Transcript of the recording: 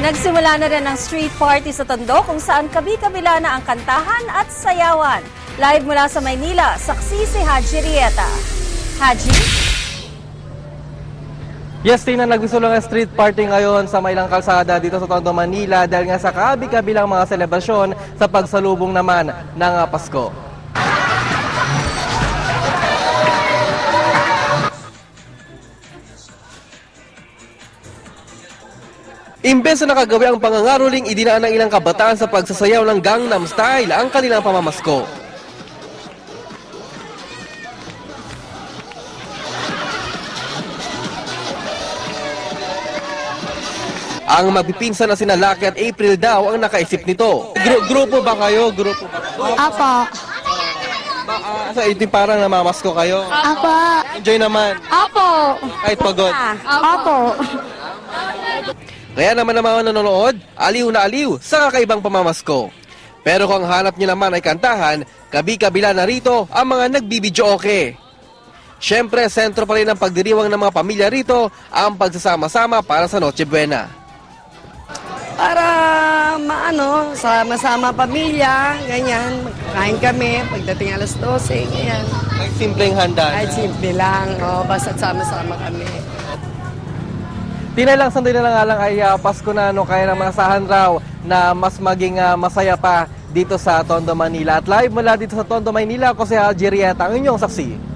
Nagsimula na rin ang street party sa Tondo kung saan kabi-kabila na ang kantahan at sayawan. Live mula sa Maynila, saksi si Haji Rieta. Haji? Yes, Tina, nagbisulong ang street party ngayon sa Mailang Kalsada dito sa Tondo, Manila dahil nga sa kabi-kabilang mga selebrasyon sa pagsalubong naman ng Pasko. Imbes na nakagawi ang pangangaroling, idinaan ng ilang kabataan sa pagsasayaw ng Gangnam Style ang kanilang pamamasko. Ang magpipinsan na sina Lucky at April daw ang nakaisip nito. Grupo ba kayo? Grupo ba kayo? Apo. So, ito parang namamasko kayo? Apo. Enjoy naman? Apo. Kahit pagod? Apo. Kaya naman ang mga nanonood, aliw na aliw sa kakaibang pamamasko. Pero kung hanap niyo naman ay kantahan, kabi-kabila na rito ang mga nagbibidyoke. Siyempre, sentro pa rin ng pagdiriwang ng mga pamilya rito ang pagsasama-sama para sa Noche Buena. Para sama-sama pamilya, ganyan. Kain kami pagdating alas 12, ganyan. Ay, simpleng handa. Kahit simple lang, basta't sama-sama kami. Tinalang sandali na nga lang ay Pasko na, kaya naman asahan raw na mas maging masaya pa dito sa Tondo, Manila. At live mula dito sa Tondo, Manila, ako si Haji Rieta, ang inyong saksi.